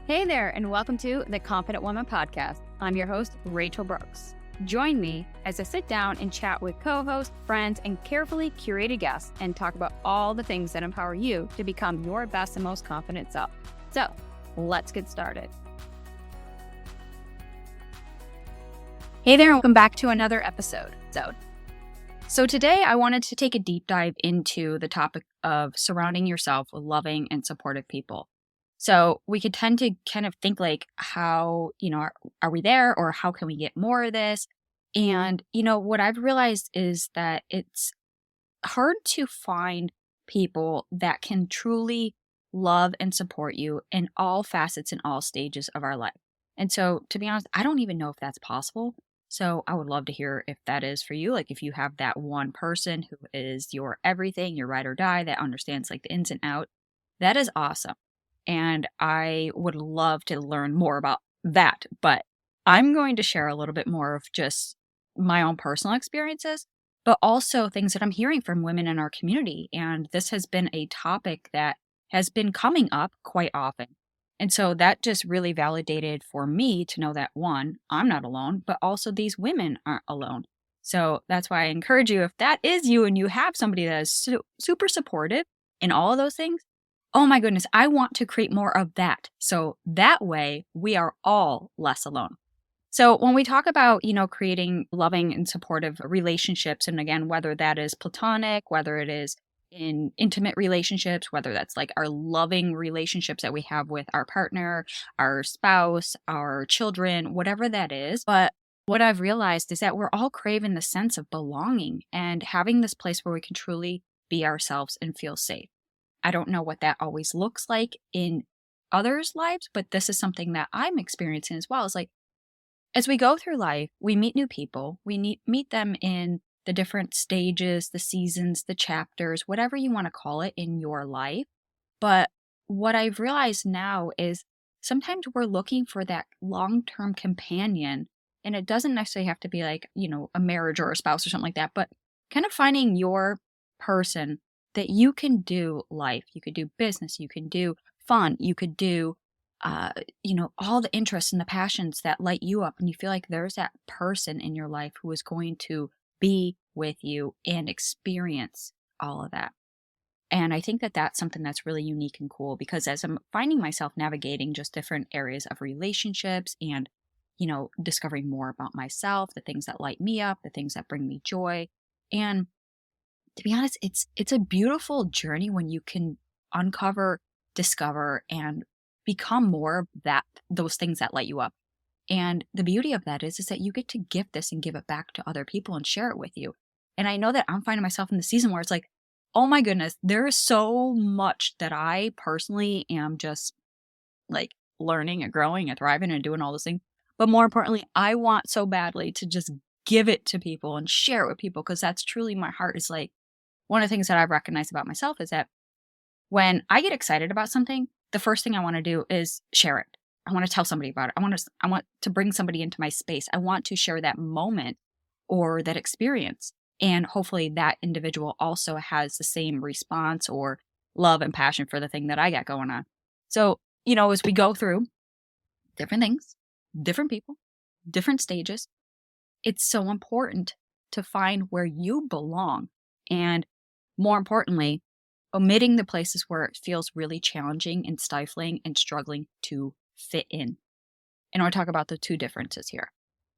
Hey there, and welcome to the Confident Woman Podcast. I'm your host, Rachel Brooks. Join me as I sit down and chat with co-hosts, friends, and carefully curated guests and talk about all the things that empower you to become your best and most confident self. So, let's get started. Hey there, and welcome back to another episode. So today I wanted to take a deep dive into the topic of surrounding yourself with loving and supportive people. So we could tend to kind of think like, how, are we there, or how can we get more of this? And, what I've realized is that it's hard to find people that can truly love and support you in all facets and all stages of our life. And so, to be honest, I don't even know if that's possible. So I would love to hear if that is for you. Like if you have that one person who is your everything, your ride or die, that understands like the ins and outs, that is awesome. And I would love to learn more about that. But I'm going to share a little bit more of just my own personal experiences, but also things that I'm hearing from women in our community. And this has been a topic that has been coming up quite often. And so that just really validated for me to know that one, I'm not alone, but also these women aren't alone. So that's why I encourage you, if that is you and you have somebody that is super supportive in all of those things, oh my goodness, I want to create more of that. So that way we are all less alone. So when we talk about, creating loving and supportive relationships, and again, whether that is platonic, whether it is in intimate relationships, whether that's like our loving relationships that we have with our partner, our spouse, our children, whatever that is. But what I've realized is that we're all craving the sense of belonging and having this place where we can truly be ourselves and feel safe. I don't know what that always looks like in others' lives, but this is something that I'm experiencing as well. It's like, as we go through life, we meet new people. We meet them in the different stages, the seasons, the chapters, whatever you want to call it in your life. But what I've realized now is sometimes we're looking for that long-term companion, and it doesn't necessarily have to be like, a marriage or a spouse or something like that, but kind of finding your person that you can do life. You could do business, you can do fun, you could do all the interests and the passions that light you up, and you feel like there's that person in your life who is going to be with you and experience all of that. And I think that that's something that's really unique and cool, because as I'm finding myself navigating just different areas of relationships and, discovering more about myself, the things that light me up, the things that bring me joy. And to be honest, it's a beautiful journey when you can uncover, discover, and become more of those things that light you up. And the beauty of that is that you get to gift this and give it back to other people and share it with you. And I know that I'm finding myself in the season where it's like, oh my goodness, there is so much that I personally am just like learning and growing and thriving and doing all those things. But more importantly, I want so badly to just give it to people and share it with people, because that's truly my heart. Is like, one of the things that I've recognized about myself is that when I get excited about something, the first thing I want to do is share it. I want to tell somebody about it. I want to bring somebody into my space. I want to share that moment or that experience. And hopefully that individual also has the same response or love and passion for the thing that I got going on. So, as we go through different things, different people, different stages, it's so important to find where you belong. And more importantly, omitting the places where it feels really challenging and stifling and struggling to fit in. And I want to talk about the two differences here.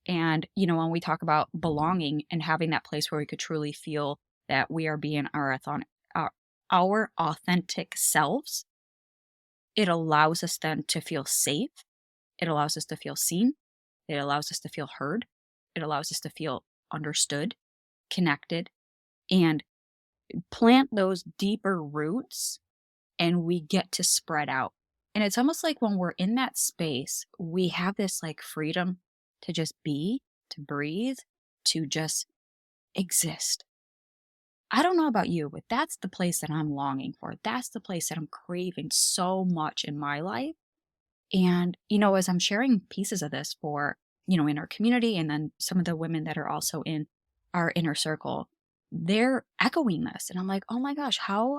And, when we talk about belonging and having that place where we could truly feel that we are being our authentic selves, it allows us then to feel safe. It allows us to feel seen. It allows us to feel heard. It allows us to feel understood, connected, and plant those deeper roots, and we get to spread out. And it's almost like when we're in that space, we have this like freedom to just be, to breathe, to just exist. I don't know about you, but that's the place that I'm longing for. That's the place that I'm craving so much in my life. And, as I'm sharing pieces of this for, in our community, and then some of the women that are also in our inner circle, they're echoing this. And I'm like, oh my gosh, why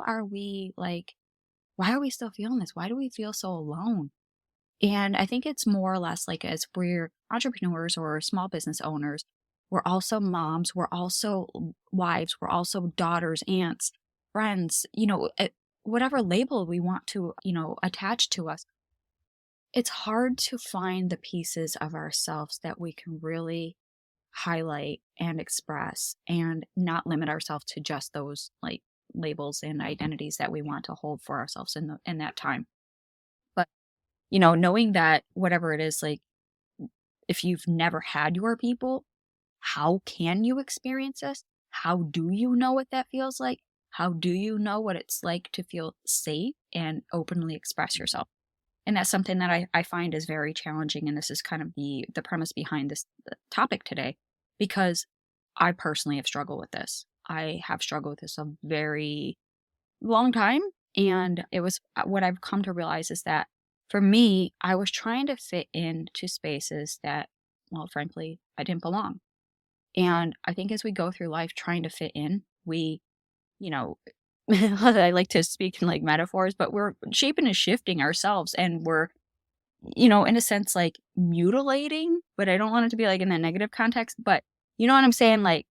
are we still feeling this? Why do we feel so alone? And I think it's more or less like as we're entrepreneurs or small business owners, we're also moms, we're also wives, we're also daughters, aunts, friends, whatever label we want to, attach to us. It's hard to find the pieces of ourselves that we can really highlight and express and not limit ourselves to just those like labels and identities that we want to hold for ourselves in that time. But knowing that whatever it is, like if you've never had your people, how can you experience this? How do you know what that feels like? How do you know what it's like to feel safe and openly express yourself? And that's something that I find is very challenging. And this is kind of the premise behind this topic today, because I personally have struggled with this. I have struggled with this a very long time. And it was what I've come to realize is that for me, I was trying to fit into spaces that, well, frankly, I didn't belong. And I think as we go through life trying to fit in, we, you know, I like to speak in like metaphors, but we're shaping and shifting ourselves and we're, in a sense, like mutilating, but I don't want it to be like in that negative context. But you know what I'm saying? Like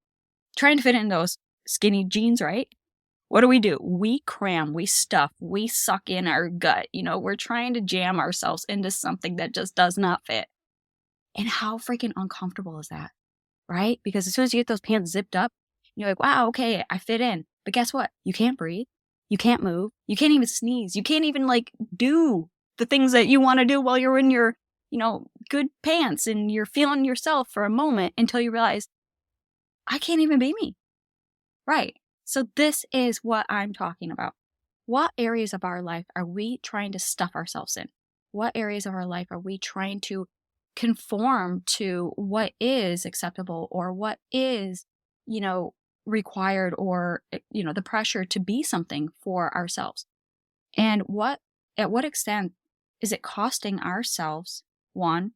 trying to fit in those skinny jeans, right? What do? We cram, we stuff, we suck in our gut. We're trying to jam ourselves into something that just does not fit. And how freaking uncomfortable is that? Right? Because as soon as you get those pants zipped up, you're like, wow, okay, I fit in. But guess what? You can't breathe. You can't move. You can't even sneeze. You can't even like do the things that you want to do while you're in your, good pants and you're feeling yourself for a moment until you realize, I can't even be me. Right. So this is what I'm talking about. What areas of our life are we trying to stuff ourselves in? What areas of our life are we trying to conform to what is acceptable or what is, required or, the pressure to be something for ourselves? And at what extent is it costing ourselves, one,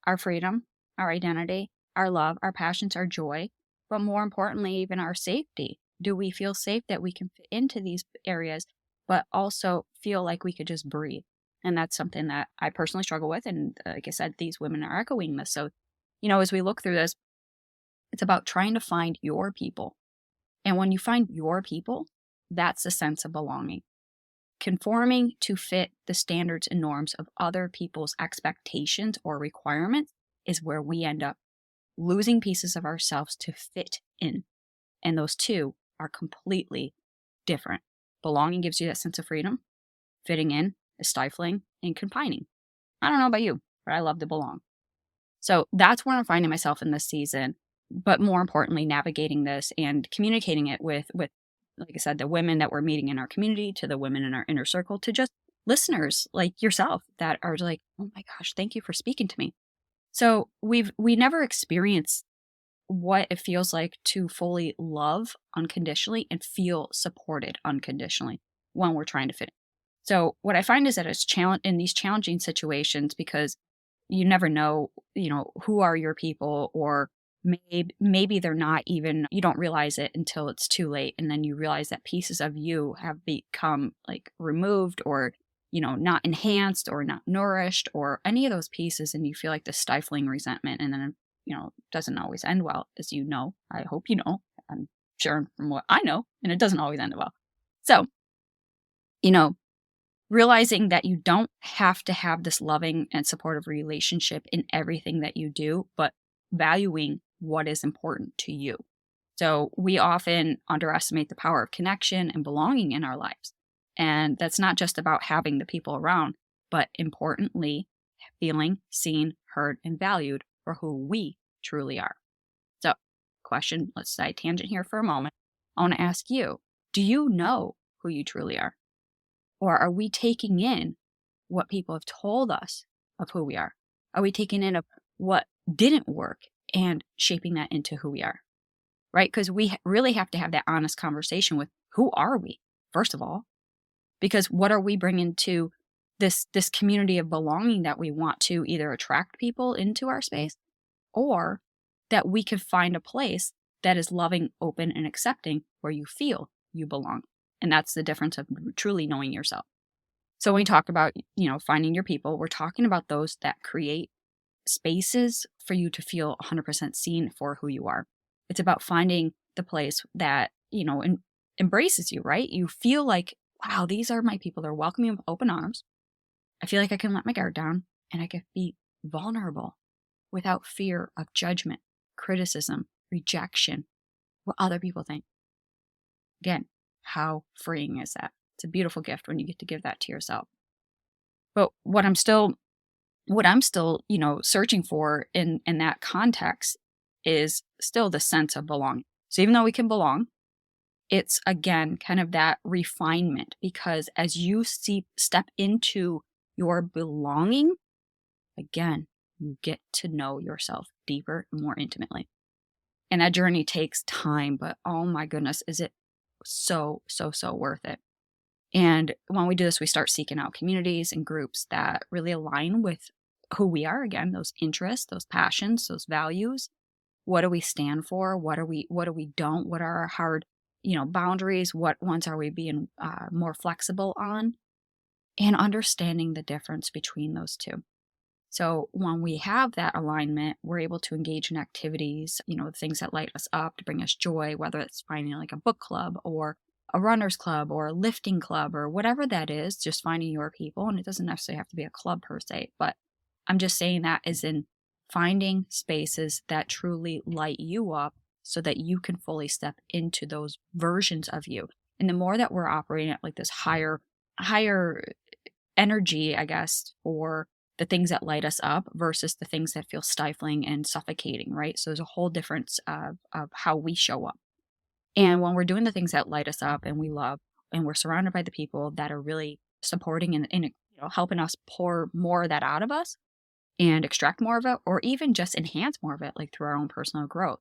our freedom, our identity, our love, our passions, our joy, but more importantly, even our safety? Do we feel safe that we can fit into these areas, but also feel like we could just breathe? And that's something that I personally struggle with. And like I said, these women are echoing this. So, as we look through this, it's about trying to find your people. And when you find your people, that's a sense of belonging. Conforming to fit the standards and norms of other people's expectations or requirements is where we end up losing pieces of ourselves to fit in. And those two are completely different. Belonging gives you that sense of freedom. Fitting in is stifling and confining. I don't know about you, but I love to belong. So that's where I'm finding myself in this season. But more importantly, navigating this and communicating it with, like I said, the women that we're meeting in our community, to the women in our inner circle, to just listeners like yourself that are like, oh my gosh, thank you for speaking to me. So we never experienced what it feels like to fully love unconditionally and feel supported unconditionally when we're trying to fit in. So what I find is that it's in these challenging situations, because you never know, who are your people, or maybe they're not even, you don't realize it until it's too late. And then you realize that pieces of you have become like removed or, not enhanced or not nourished or any of those pieces. And you feel like the stifling resentment. And then, doesn't always end well, as you know. I hope you know. I'm sure from what I know, and it doesn't always end well. So, realizing that you don't have to have this loving and supportive relationship in everything that you do, but valuing what is important to you. So we often underestimate the power of connection and belonging in our lives. And that's not just about having the people around, but importantly, feeling seen, heard, and valued for who we truly are. So, question, let's side tangent here for a moment. I want to ask you, do you know who you truly are? Or are we taking in what people have told us of who we are? Are we taking in of what didn't work and shaping that into who we are? Right? Because we really have to have that honest conversation with, who are we, first of all? Because what are we bringing to this community of belonging that we want to either attract people into our space, or that we can find a place that is loving, open, and accepting where you feel you belong? And that's the difference of truly knowing yourself. So when we talk about, finding your people, we're talking about those that create spaces for you to feel 100% seen for who you are. It's about finding the place that, embraces you, right? You feel like, wow, these are my people. They're welcoming with open arms. I feel like I can let my guard down and I can be vulnerable without fear of judgment, criticism, rejection, what other people think. Again, how freeing is that? It's a beautiful gift when you get to give that to yourself. But what I'm still, searching for in that context is still the sense of belonging. So even though we can belong, it's again kind of that refinement, because as you step into your belonging, again, you get to know yourself deeper and more intimately. And that journey takes time, but oh my goodness, is it so, so, so worth it. And when we do this, we start seeking out communities and groups that really align with who we are, again, those interests, those passions, those values. What do we stand for? What do we don't? What are our hard, boundaries? What ones are we being more flexible on? And understanding the difference between those two. So when we have that alignment, we're able to engage in activities, things that light us up, to bring us joy, whether it's finding like a book club or a runner's club or a lifting club or whatever that is, just finding your people. And it doesn't necessarily have to be a club per se, but I'm just saying that is in finding spaces that truly light you up so that you can fully step into those versions of you. And the more that we're operating at like this higher energy, I guess, for the things that light us up versus the things that feel stifling and suffocating, right? So there's a whole difference of how we show up. And when we're doing the things that light us up and we love, and we're surrounded by the people that are really supporting and helping us pour more of that out of us and extract more of it, or even just enhance more of it, like through our own personal growth,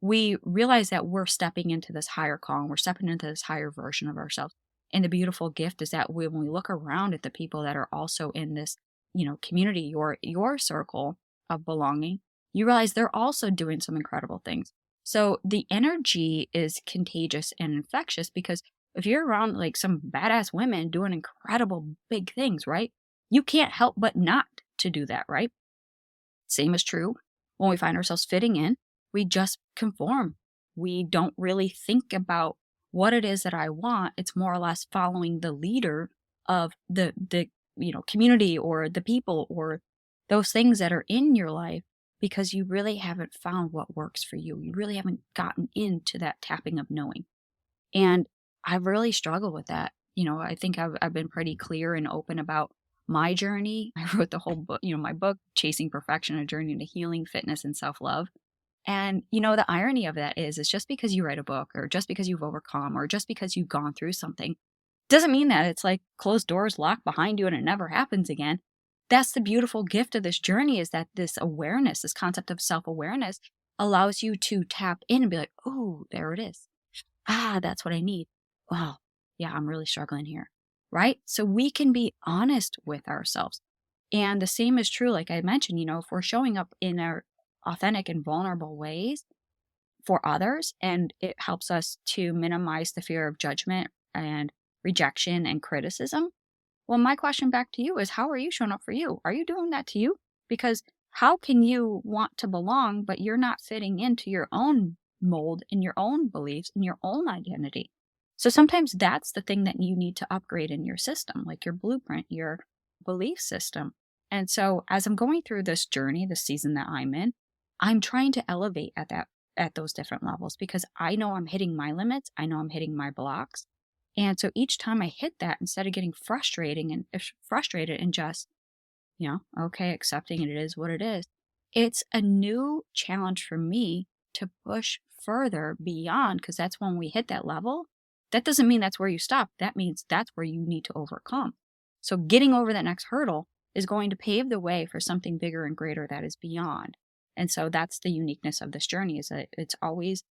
we realize that we're stepping into this higher calm, we're stepping into this higher version of ourselves. And the beautiful gift is that when we look around at the people that are also in this, community, your circle of belonging, you realize they're also doing some incredible things. So the energy is contagious and infectious, because if you're around like some badass women doing incredible big things, right? You can't help but not to do that, right? Same is true when we find ourselves fitting in. We just conform. We don't really think about what it is that I want. It's more or less following the leader of the community or the people or those things that are in your life, because you really haven't found what works for you. You really haven't gotten into that tapping of knowing. And I've really struggled with that. I think I've been pretty clear and open about my journey. I wrote the whole book, my book, Chasing Perfection, A Journey to Healing, Fitness, and Self-Love. And, the irony of that is just because you write a book or just because you've overcome or just because you've gone through something doesn't mean that it's like closed doors locked behind you and it never happens again. That's the beautiful gift of this journey, is that this awareness, this concept of self-awareness, allows you to tap in and be like, oh, there it is. Ah, that's what I need. Wow. Yeah, I'm really struggling here. Right? So we can be honest with ourselves. And the same is true, like I mentioned, if we're showing up in our authentic and vulnerable ways for others, and it helps us to minimize the fear of judgment and rejection and criticism. Well, my question back to you is, how are you showing up for you? Are you doing that to you? Because how can you want to belong, but you're not fitting into your own mold and your own beliefs and your own identity? So sometimes that's the thing that you need to upgrade in your system, like your blueprint, your belief system. And so as I'm going through this journey, the season that I'm in, I'm trying to elevate at those different levels, because I know I'm hitting my limits. I know I'm hitting my blocks. And so each time I hit that, instead of getting frustrated and just, okay, accepting it is what it is, it's a new challenge for me to push further beyond, because that's when we hit that level. That doesn't mean that's where you stop. That means that's where you need to overcome. So getting over that next hurdle is going to pave the way for something bigger and greater that is beyond. And so that's the uniqueness of this journey, is that it's always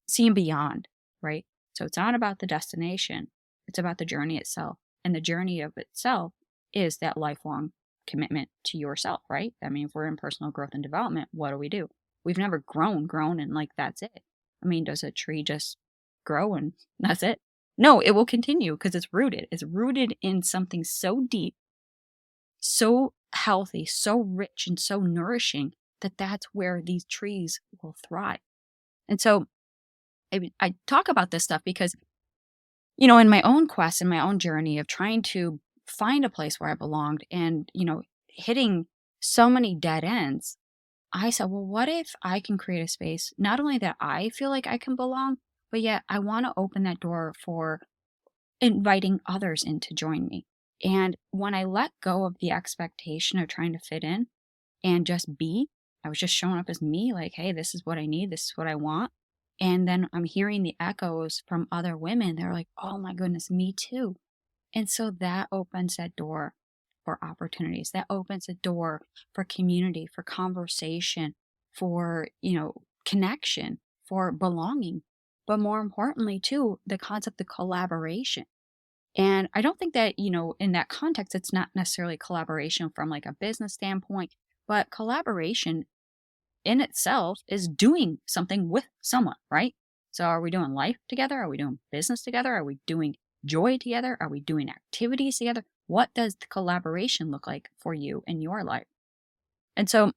seeing beyond, right? So it's not about the destination. It's about the journey itself. And the journey of itself is that lifelong commitment to yourself, right? I mean, if we're in personal growth and development, what do? We've never grown and like, that's it. I mean, does a tree just grow and that's it? No, it will continue because it's rooted. It's rooted in something so deep, so healthy, so rich, and so nourishing that that's where these trees will thrive. And so I talk about this stuff because, in my own quest, in my own journey of trying to find a place where I belonged and, hitting so many dead ends, I said, well, what if I can create a space, not only that I feel like I can belong, but yet I want to open that door for inviting others in to join me. And when I let go of the expectation of trying to fit in and just be, I was just showing up as me, like, hey, this is what I need, this is what I want. And then I'm hearing the echoes from other women. They're like, oh my goodness, me too. And so that opens that door for opportunities. That opens a door for community, for conversation, for, connection, for belonging. But more importantly, too, the concept of collaboration. And I don't think that, in that context, it's not necessarily collaboration from like a business standpoint, but collaboration in itself is doing something with someone, right? So are we doing life together? Are we doing business together? Are we doing joy together? Are we doing activities together? What does the collaboration look like for you in your life? And so,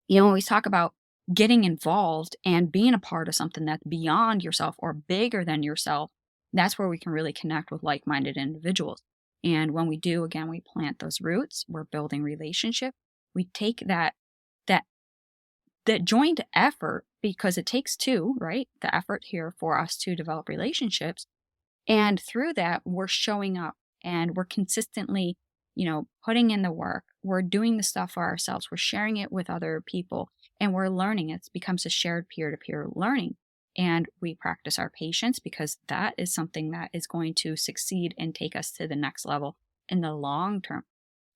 when we talk about getting involved and being a part of something that's beyond yourself or bigger than yourself, that's where we can really connect with like minded individuals. And when we do, again, we plant those roots, we're building relationship. We take that that joint effort, because it takes two, right? The effort here for us to develop relationships. And through that, we're showing up and we're consistently, putting in the work. We're doing the stuff for ourselves. We're sharing it with other people and we're learning. It becomes a shared peer to peer learning. And we practice our patience because that is something that is going to succeed and take us to the next level in the long term.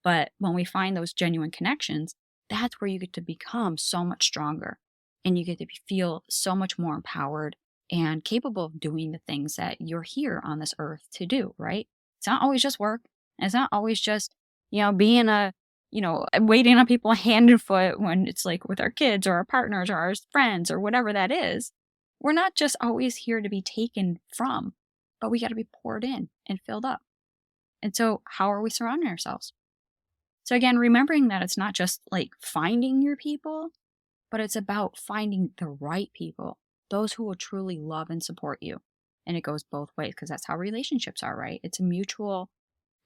But when we find those genuine connections, that's where you get to become so much stronger and you get to feel so much more empowered and capable of doing the things that you're here on this earth to do, right? It's not always just work. It's not always just, being waiting on people hand and foot when it's like with our kids or our partners or our friends or whatever that is. We're not just always here to be taken from, but we got to be poured in and filled up. And so, how are we surrounding ourselves? So, again, remembering that it's not just like finding your people, but it's about finding the right people, those who will truly love and support you. And it goes both ways because that's how relationships are, right? It's a mutual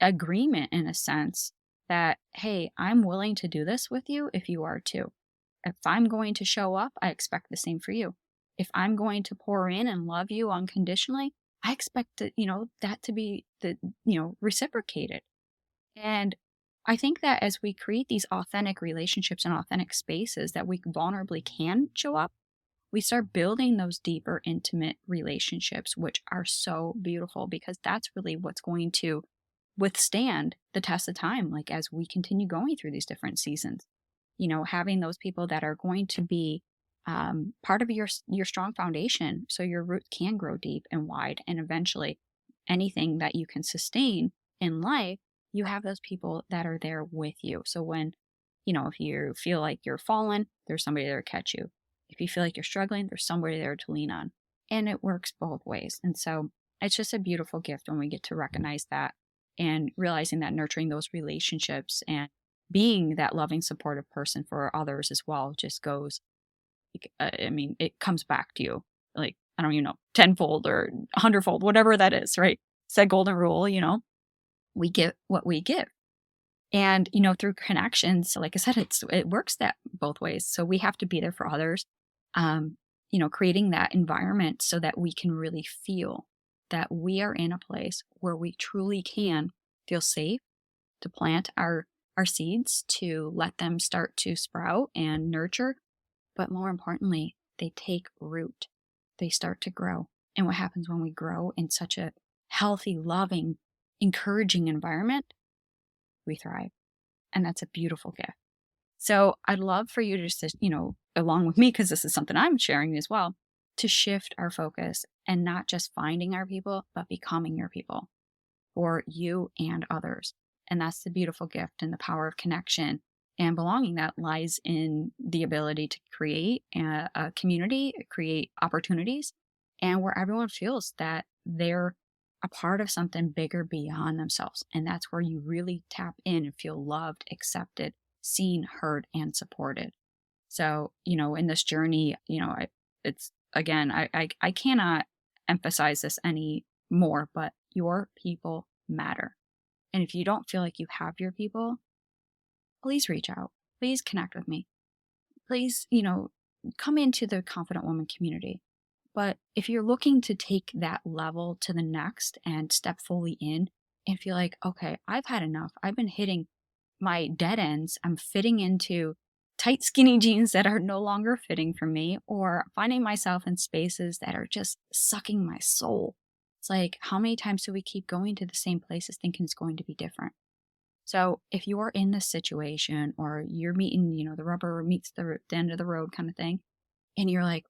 agreement in a sense that, hey, I'm willing to do this with you if you are too. If I'm going to show up, I expect the same for you. If I'm going to pour in and love you unconditionally, I expect that to be reciprocated. And I think that as we create these authentic relationships and authentic spaces that we vulnerably can show up, we start building those deeper, intimate relationships, which are so beautiful because that's really what's going to withstand the test of time. Like as we continue going through these different seasons, having those people that are going to be part of your strong foundation, so your root can grow deep and wide, and eventually, anything that you can sustain in life, you have those people that are there with you. So when if you feel like you're fallen, there's somebody there to catch you. If you feel like you're struggling, there's somebody there to lean on. And it works both ways. And so it's just a beautiful gift when we get to recognize that and realizing that nurturing those relationships and being that loving, supportive person for others as well just goes, it comes back to you. Like, I don't even know, tenfold or hundredfold, whatever that is, right? It's that golden rule, we get what we give. And, through connections, so like I said, it works that both ways. So we have to be there for others, creating that environment so that we can really feel that we are in a place where we truly can feel safe to plant our seeds, to let them start to sprout and nurture. But more importantly, they take root. They start to grow. And what happens when we grow in such a healthy, loving, encouraging environment? We thrive. And that's a beautiful gift. So I'd love for you to just, along with me, because this is something I'm sharing as well, to shift our focus and not just finding our people, but becoming your people for you and others. And that's the beautiful gift and the power of connection and belonging that lies in the ability to create a community, create opportunities, and where everyone feels that they're a part of something bigger beyond themselves. And that's where you really tap in and feel loved, accepted, seen, heard, and supported. So, in this journey, it's again, I cannot emphasize this any more, but your people matter. And if you don't feel like you have your people, please reach out. Please connect with me. Please, come into the Confident Woman community. But if you're looking to take that level to the next and step fully in and feel like, okay, I've had enough. I've been hitting my dead ends. I'm fitting into tight, skinny jeans that are no longer fitting for me, or finding myself in spaces that are just sucking my soul. It's like, how many times do we keep going to the same places thinking it's going to be different? So if you're in this situation, or you're meeting, the rubber meets the end of the road kind of thing, and you're like,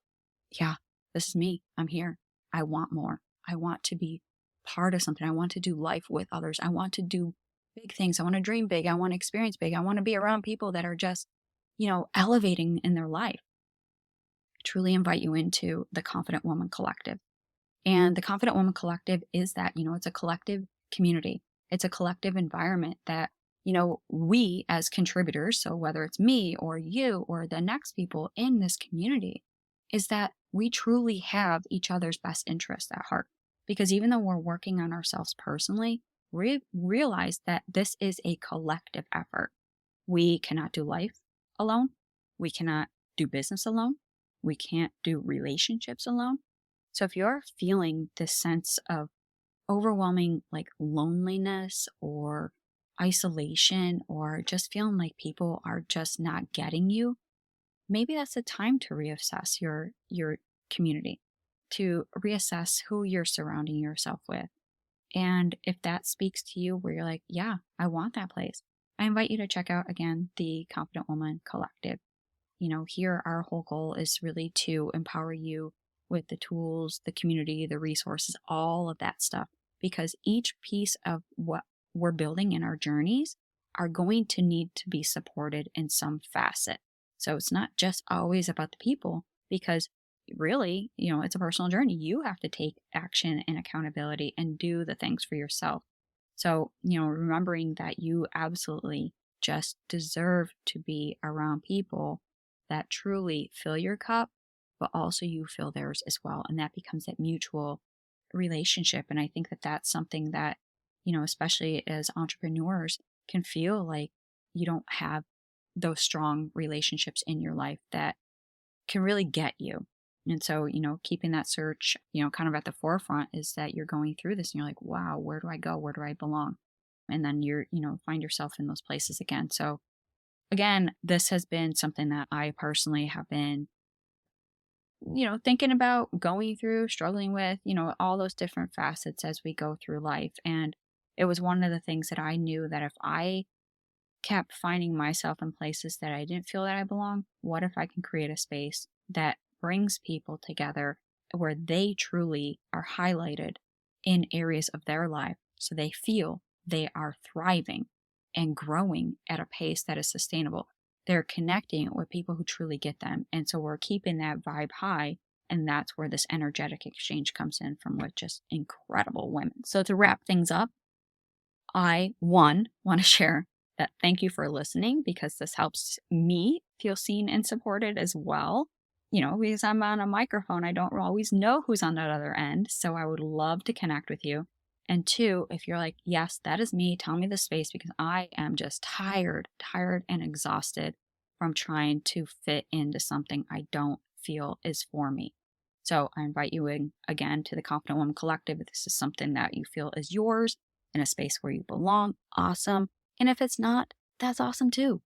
yeah, this is me. I'm here. I want more. I want to be part of something. I want to do life with others. I want to do big things. I want to dream big. I want to experience big. I want to be around people that are just, elevating in their life. I truly invite you into the Confident Woman Collective. And the Confident Woman Collective is that, it's a collective community. It's a collective environment that, we as contributors, so whether it's me or you or the next people in this community, is that we truly have each other's best interests at heart. Because even though we're working on ourselves personally, we realize that this is a collective effort. We cannot do life alone. We cannot do business alone. We can't do relationships alone. So if you're feeling this sense of overwhelming loneliness or isolation, or just feeling like people are just not getting you, maybe that's the time to reassess your community, to reassess who you're surrounding yourself with. And if that speaks to you where you're like, yeah, I want that place, I invite you to check out, again, the Confident Woman Collective. Here our whole goal is really to empower you with the tools, the community, the resources, all of that stuff. Because each piece of what we're building in our journeys are going to need to be supported in some facet. So it's not just always about the people, because really, it's a personal journey. You have to take action and accountability and do the things for yourself. So, remembering that you absolutely just deserve to be around people that truly fill your cup, but also you fill theirs as well. And that becomes that mutual relationship. And I think that that's something that, especially as entrepreneurs, can feel like you don't have those strong relationships in your life that can really get you. And so, keeping that search, kind of at the forefront is that you're going through this and you're like, wow, where do I go? Where do I belong? And then you're, find yourself in those places again. So again, this has been something that I personally have been, thinking about, going through, struggling with, all those different facets as we go through life. And it was one of the things that I knew that if I kept finding myself in places that I didn't feel that I belong, what if I can create a space that brings people together where they truly are highlighted in areas of their life so they feel they are thriving and growing at a pace that is sustainable. They're connecting with people who truly get them. And so we're keeping that vibe high. And that's where this energetic exchange comes in from with just incredible women. So to wrap things up, I, want to share that thank you for listening, because this helps me feel seen and supported as well. Because I'm on a microphone, I don't always know who's on that other end. So I would love to connect with you. And two, if you're like, yes, that is me, tell me the space, because I am just tired and exhausted from trying to fit into something I don't feel is for me. So I invite you in again to the Confident Woman Collective. If this is something that you feel is yours in a space where you belong, awesome. And if it's not, that's awesome too.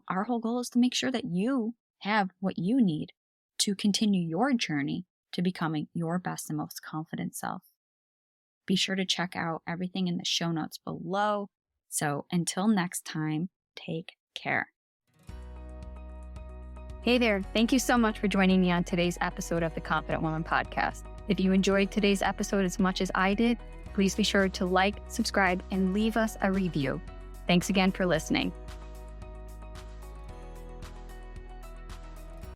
Our whole goal is to make sure that you have what you need to continue your journey to becoming your best and most confident self. Be sure to check out everything in the show notes below. So until next time, take care. Hey there. Thank you so much for joining me on today's episode of the Confident Woman Podcast. If you enjoyed today's episode as much as I did, please be sure to like, subscribe, and leave us a review. Thanks again for listening.